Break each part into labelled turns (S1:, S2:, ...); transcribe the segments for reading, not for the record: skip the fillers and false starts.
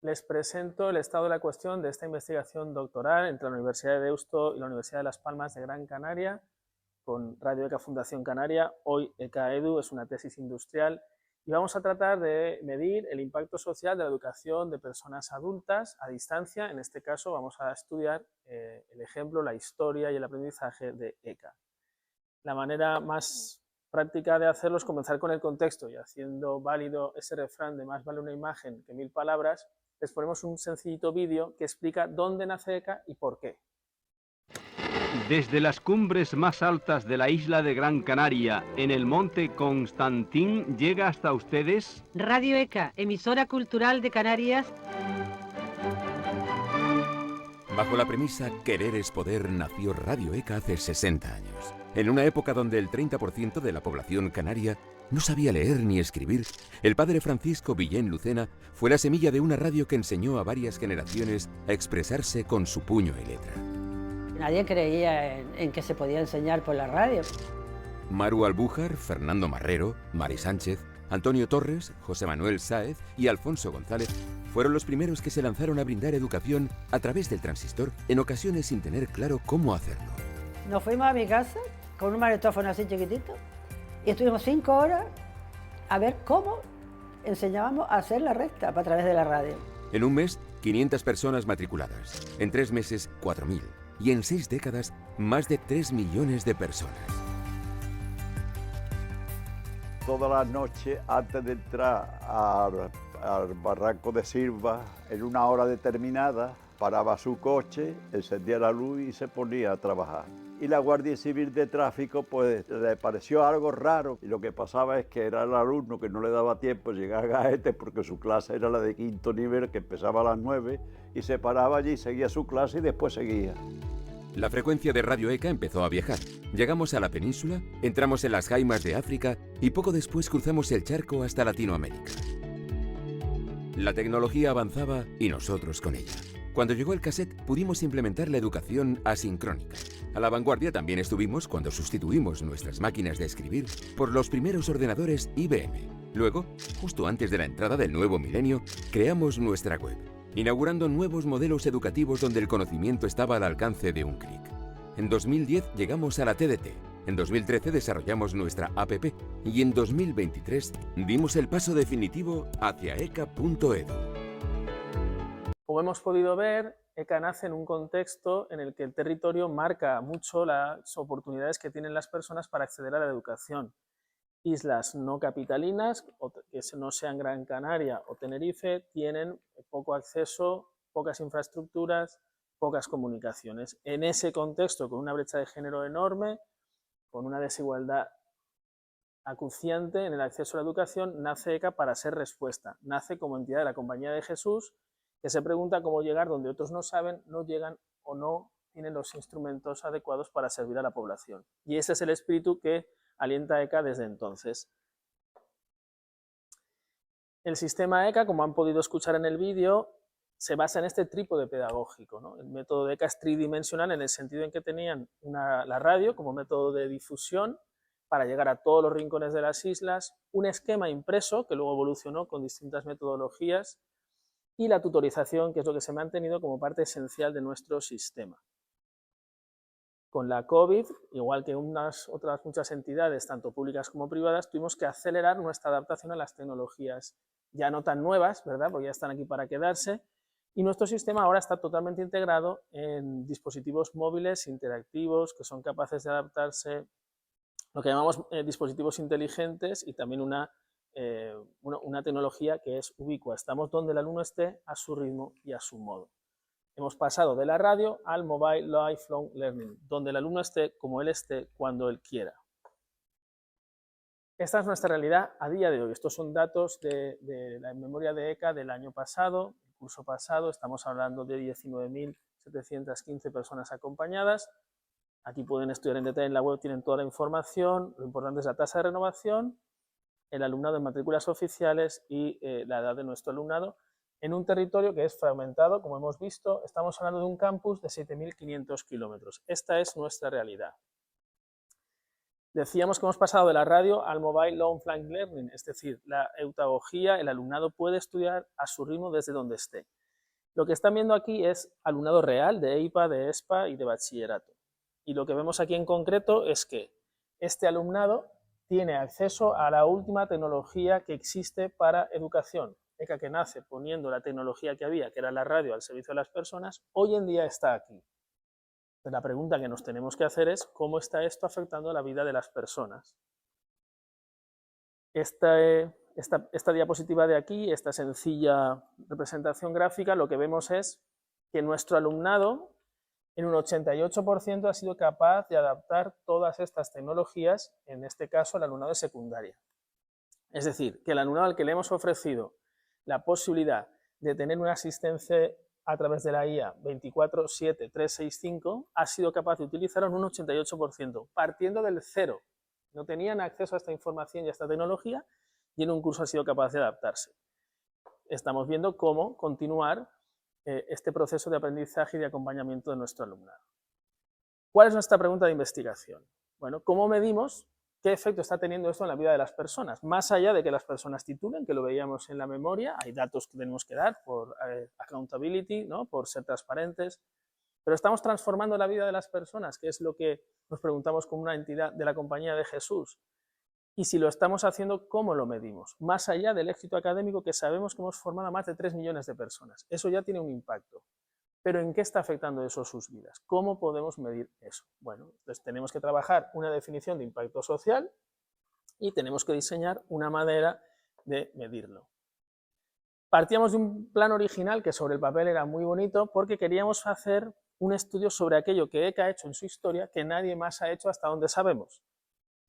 S1: les presento el estado de la cuestión de esta investigación doctoral entre la Universidad de Deusto y la Universidad de Las Palmas de Gran Canaria, con Radio ECA Fundación Canaria. Hoy ECA Edu es una tesis industrial y vamos a tratar de medir el impacto social de la educación de personas adultas a distancia. En este caso vamos a estudiar el ejemplo, la historia y el aprendizaje de ECA. La manera más práctica de hacerlo es comenzar con el contexto y haciendo válido ese refrán de más vale una imagen que 1000 palabras, les ponemos un sencillito vídeo que explica dónde nace ECA y por qué.
S2: Desde las cumbres más altas de la isla de Gran Canaria, en el monte Constantín, llega hasta ustedes
S3: Radio ECA, emisora cultural de Canarias.
S4: Bajo la premisa Querer es poder nació Radio ECA hace 60 años. En una época donde el 30% de la población canaria no sabía leer ni escribir, el padre Francisco Villén Lucena fue la semilla de una radio que enseñó a varias generaciones a expresarse con su puño y letra.
S5: Nadie creía en que se podía enseñar por la radio.
S4: Maru Albújar, Fernando Marrero, Mari Sánchez, Antonio Torres, José Manuel Sáez y Alfonso González fueron los primeros que se lanzaron a brindar educación a través del transistor, en ocasiones sin tener claro cómo hacerlo.
S5: Nos fuimos a mi casa con un magnetófono así chiquitito y estuvimos 5 horas a ver cómo enseñábamos a hacer la recta a través de la radio.
S4: En un mes, 500 personas matriculadas. En 3 meses, 4.000. Y en 6 décadas, más de 3 millones de personas.
S6: Todas las noches, antes de entrar al barranco de Silva, en una hora determinada, paraba su coche, encendía la luz y se ponía a trabajar. Y la Guardia Civil de Tráfico pues le pareció algo raro, y lo que pasaba es que era el alumno que no le daba tiempo de llegar a Gaete porque su clase era la de 5º nivel, que empezaba a las 9, y se paraba allí, seguía su clase y después seguía.
S4: La frecuencia de Radio ECA empezó a viajar. Llegamos a la península, entramos en las jaimas de África y poco después cruzamos el charco hasta Latinoamérica. La tecnología avanzaba y nosotros con ella. Cuando llegó el cassette pudimos implementar la educación asincrónica. A la vanguardia también estuvimos cuando sustituimos nuestras máquinas de escribir por los primeros ordenadores IBM. Luego, justo antes de la entrada del nuevo milenio, creamos nuestra web, inaugurando nuevos modelos educativos donde el conocimiento estaba al alcance de un clic. En 2010 llegamos a la TDT, en 2013 desarrollamos nuestra APP y en 2023 dimos el paso definitivo hacia eca.edu.
S1: Como hemos podido ver, ECA nace en un contexto en el que el territorio marca mucho las oportunidades que tienen las personas para acceder a la educación. Islas no capitalinas, que no sean Gran Canaria o Tenerife, tienen poco acceso, pocas infraestructuras, pocas comunicaciones. En ese contexto, con una brecha de género enorme, con una desigualdad acuciante en el acceso a la educación, nace ECA para ser respuesta. Nace como entidad de la Compañía de Jesús, que se pregunta cómo llegar donde otros no saben, no llegan o no tienen los instrumentos adecuados para servir a la población. Y ese es el espíritu que alienta ECA desde entonces. El sistema ECA, como han podido escuchar en el vídeo, se basa en este trípode pedagógico, ¿no? El método de ECA es tridimensional en el sentido en que tenían la radio como método de difusión para llegar a todos los rincones de las islas, un esquema impreso que luego evolucionó con distintas metodologías y la tutorización, que es lo que se ha mantenido como parte esencial de nuestro sistema. Con la COVID, igual que otras muchas entidades, tanto públicas como privadas, tuvimos que acelerar nuestra adaptación a las tecnologías ya no tan nuevas, ¿verdad?, porque ya están aquí para quedarse, y nuestro sistema ahora está totalmente integrado en dispositivos móviles interactivos que son capaces de adaptarse, lo que llamamos dispositivos inteligentes, y también una tecnología que es ubicua. Estamos donde el alumno esté, a su ritmo y a su modo. Hemos pasado de la radio al Mobile Lifelong Learning, donde el alumno esté como él esté, cuando él quiera. Esta es nuestra realidad a día de hoy. Estos son datos de la memoria de ECA del año pasado, el curso pasado. Estamos hablando de 19.715 personas acompañadas. Aquí pueden estudiar en detalle en la web, tienen toda la información. Lo importante es la tasa de renovación, el alumnado en matrículas oficiales y la edad de nuestro alumnado, en un territorio que es fragmentado, como hemos visto. Estamos hablando de un campus de 7.500 kilómetros. Esta es nuestra realidad. Decíamos que hemos pasado de la radio al Mobile Long Flank Learning, es decir, la eutagogía, el alumnado puede estudiar a su ritmo desde donde esté. Lo que están viendo aquí es alumnado real de EIPA, de ESPA y de bachillerato. Y lo que vemos aquí en concreto es que este alumnado tiene acceso a la última tecnología que existe para educación. ECA, que nace poniendo la tecnología que había, que era la radio, al servicio de las personas, hoy en día está aquí. La pregunta que nos tenemos que hacer es cómo está esto afectando la vida de las personas. Esta diapositiva de aquí, esta sencilla representación gráfica, lo que vemos es que nuestro alumnado en un 88% ha sido capaz de adaptar todas estas tecnologías, en este caso el alumnado de secundaria. Es decir, que el alumnado al que le hemos ofrecido la posibilidad de tener una asistencia a través de la IA 24/7/365 ha sido capaz de utilizarlo en un 88%, partiendo del cero. No tenían acceso a esta información y a esta tecnología y en un curso ha sido capaz de adaptarse. Estamos viendo cómo continuar este proceso de aprendizaje y de acompañamiento de nuestro alumnado. ¿Cuál es nuestra pregunta de investigación? Bueno, ¿cómo medimos qué efecto está teniendo esto en la vida de las personas? Más allá de que las personas titulen, que lo veíamos en la memoria, hay datos que tenemos que dar por accountability, ¿no? Por ser transparentes, pero estamos transformando la vida de las personas, que es lo que nos preguntamos como una entidad de la Compañía de Jesús. Y si lo estamos haciendo, ¿cómo lo medimos? Más allá del éxito académico, que sabemos que hemos formado a más de 3 millones de personas. Eso ya tiene un impacto. Pero ¿en qué está afectando eso sus vidas? ¿Cómo podemos medir eso? Bueno, pues tenemos que trabajar una definición de impacto social y tenemos que diseñar una manera de medirlo. Partíamos de un plan original que sobre el papel era muy bonito porque queríamos hacer un estudio sobre aquello que ECA ha hecho en su historia que nadie más ha hecho hasta donde sabemos.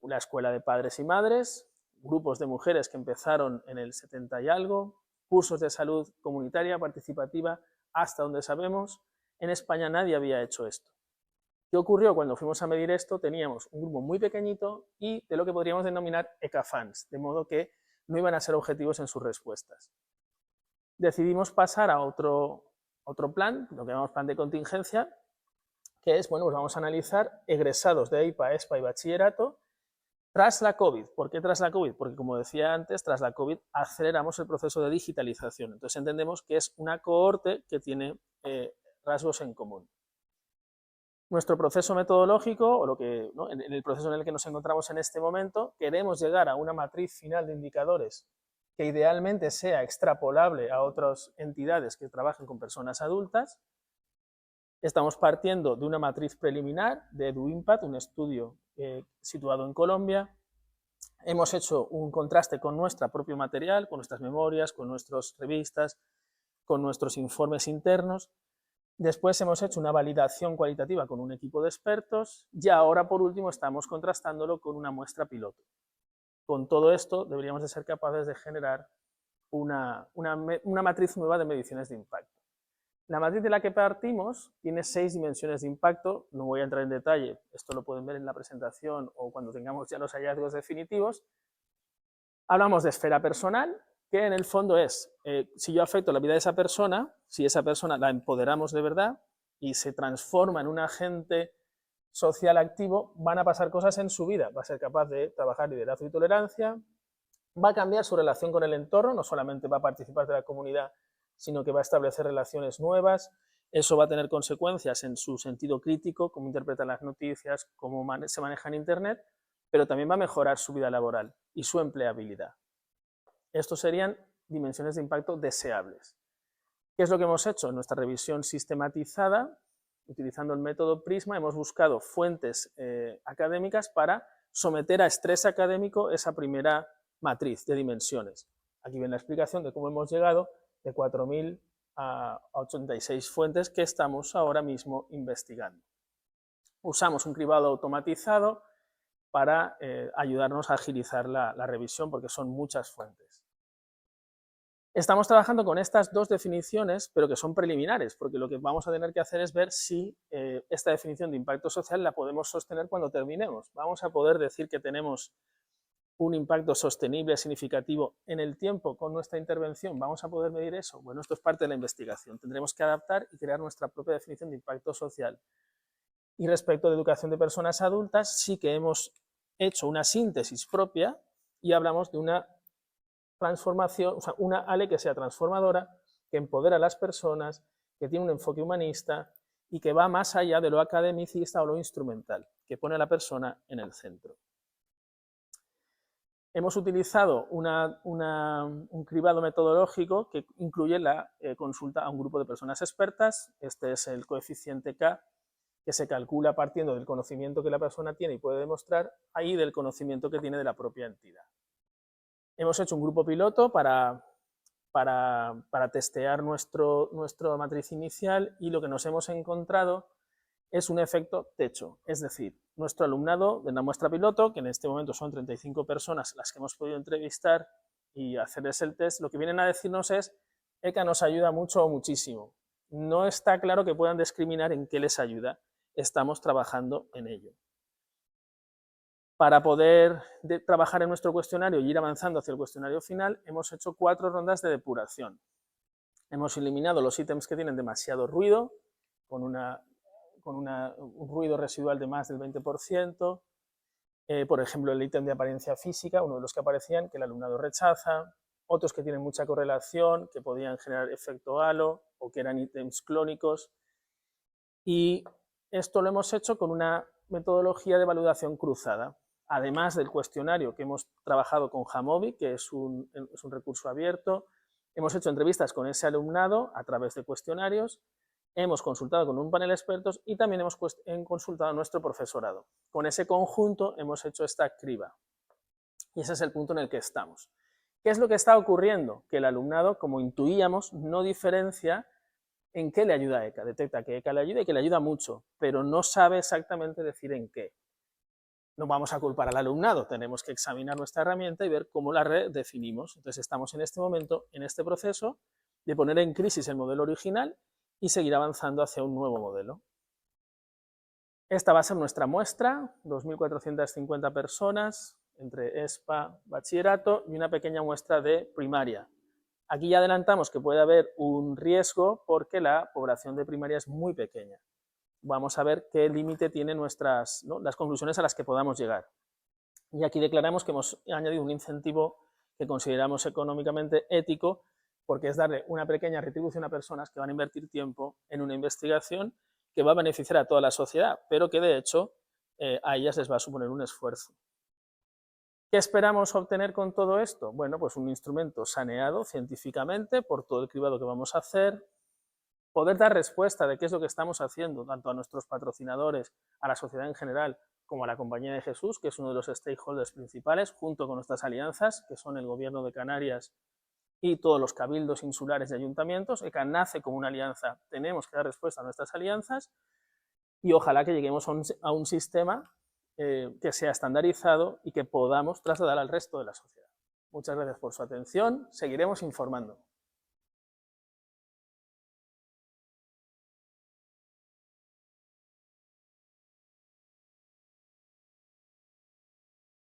S1: La escuela de padres y madres, grupos de mujeres que empezaron en el 70 y algo, cursos de salud comunitaria, participativa, hasta donde sabemos, en España nadie había hecho esto. ¿Qué ocurrió cuando fuimos a medir esto? Teníamos un grupo muy pequeñito y de lo que podríamos denominar ECA-fans, de modo que no iban a ser objetivos en sus respuestas. Decidimos pasar a otro plan, lo que llamamos plan de contingencia, que es, bueno, pues vamos a analizar egresados de EIPA, ESPA y bachillerato tras la COVID. ¿Por qué tras la COVID? Porque, como decía antes, tras la COVID aceleramos el proceso de digitalización. Entonces entendemos que es una cohorte que tiene rasgos en común. Nuestro proceso metodológico, o en el proceso en el que nos encontramos en este momento, queremos llegar a una matriz final de indicadores que idealmente sea extrapolable a otras entidades que trabajen con personas adultas. Estamos partiendo de una matriz preliminar de EduImpact, un estudio situado en Colombia. Hemos hecho un contraste con nuestro propio material, con nuestras memorias, con nuestras revistas, con nuestros informes internos. Después hemos hecho una validación cualitativa con un equipo de expertos y ahora, por último, estamos contrastándolo con una muestra piloto. Con todo esto deberíamos de ser capaces de generar una matriz nueva de mediciones de impacto. La matriz de la que partimos tiene 6 dimensiones de impacto, no voy a entrar en detalle, esto lo pueden ver en la presentación o cuando tengamos ya los hallazgos definitivos. Hablamos de esfera personal, que en el fondo es, si yo afecto la vida de esa persona, si esa persona la empoderamos de verdad y se transforma en un agente social activo, van a pasar cosas en su vida, va a ser capaz de trabajar liderazgo y tolerancia, va a cambiar su relación con el entorno, no solamente va a participar de la comunidad, sino que va a establecer relaciones nuevas, eso va a tener consecuencias en su sentido crítico, cómo interpreta las noticias, cómo se maneja en Internet, pero también va a mejorar su vida laboral y su empleabilidad. Estos serían dimensiones de impacto deseables. ¿Qué es lo que hemos hecho? En nuestra revisión sistematizada, utilizando el método Prisma, hemos buscado fuentes académicas para someter a estrés académico esa primera matriz de dimensiones. Aquí viene la explicación de cómo hemos llegado de 4.000 a 86 fuentes que estamos ahora mismo investigando. Usamos un cribado automatizado para ayudarnos a agilizar la revisión porque son muchas fuentes. Estamos trabajando con estas 2 definiciones, pero que son preliminares, porque lo que vamos a tener que hacer es ver si esta definición de impacto social la podemos sostener cuando terminemos. Vamos a poder decir que tenemos un impacto sostenible, significativo en el tiempo con nuestra intervención. ¿Vamos a poder medir eso? Bueno, esto es parte de la investigación. Tendremos que adaptar y crear nuestra propia definición de impacto social. Y respecto de educación de personas adultas, sí que hemos hecho una síntesis propia y hablamos de una transformación, o sea, una ALE que sea transformadora, que empodera a las personas, que tiene un enfoque humanista y que va más allá de lo academicista o lo instrumental, que pone a la persona en el centro. Hemos utilizado un cribado metodológico que incluye la consulta a un grupo de personas expertas. Este es el coeficiente K, que se calcula partiendo del conocimiento que la persona tiene y puede demostrar, ahí del conocimiento que tiene de la propia entidad. Hemos hecho un grupo piloto para testear nuestra matriz inicial y lo que nos hemos encontrado es un efecto techo, es decir, nuestro alumnado de la muestra piloto, que en este momento son 35 personas las que hemos podido entrevistar y hacerles el test, lo que vienen a decirnos es: ECA nos ayuda mucho o muchísimo. No está claro que puedan discriminar en qué les ayuda, estamos trabajando en ello. Para poder trabajar en nuestro cuestionario y ir avanzando hacia el cuestionario final, hemos hecho 4 rondas de depuración. Hemos eliminado los ítems que tienen demasiado ruido, con un ruido residual de más del 20%, por ejemplo, el ítem de apariencia física, uno de los que aparecían, que el alumnado rechaza, otros que tienen mucha correlación, que podían generar efecto halo, o que eran ítems clónicos, y esto lo hemos hecho con una metodología de validación cruzada, además del cuestionario que hemos trabajado con Jamovi, que es un recurso abierto. Hemos hecho entrevistas con ese alumnado a través de cuestionarios, hemos consultado con un panel de expertos y también hemos consultado a nuestro profesorado. Con ese conjunto hemos hecho esta criba. Y ese es el punto en el que estamos. ¿Qué es lo que está ocurriendo? Que el alumnado, como intuíamos, no diferencia en qué le ayuda a ECA. Detecta que ECA le ayuda y que le ayuda mucho, pero no sabe exactamente decir en qué. No vamos a culpar al alumnado, tenemos que examinar nuestra herramienta y ver cómo la redefinimos. Entonces estamos en este momento, en este proceso, de poner en crisis el modelo original y seguir avanzando hacia un nuevo modelo. Esta va a ser nuestra muestra, 2.450 personas, entre ESPA, bachillerato y una pequeña muestra de primaria. Aquí ya adelantamos que puede haber un riesgo porque la población de primaria es muy pequeña. Vamos a ver qué límite tienen las conclusiones a las que podamos llegar. Y aquí declaramos que hemos añadido un incentivo que consideramos económicamente ético, porque es darle una pequeña retribución a personas que van a invertir tiempo en una investigación que va a beneficiar a toda la sociedad, pero que de hecho a ellas les va a suponer un esfuerzo. ¿Qué esperamos obtener con todo esto? Bueno, pues un instrumento saneado científicamente por todo el cribado que vamos a hacer, poder dar respuesta de qué es lo que estamos haciendo, tanto a nuestros patrocinadores, a la sociedad en general, como a la Compañía de Jesús, que es uno de los stakeholders principales, junto con nuestras alianzas, que son el Gobierno de Canarias y todos los cabildos insulares y ayuntamientos. ECA nace como una alianza, tenemos que dar respuesta a nuestras alianzas y ojalá que lleguemos a un sistema que sea estandarizado y que podamos trasladar al resto de la sociedad. Muchas gracias por su atención, seguiremos informando.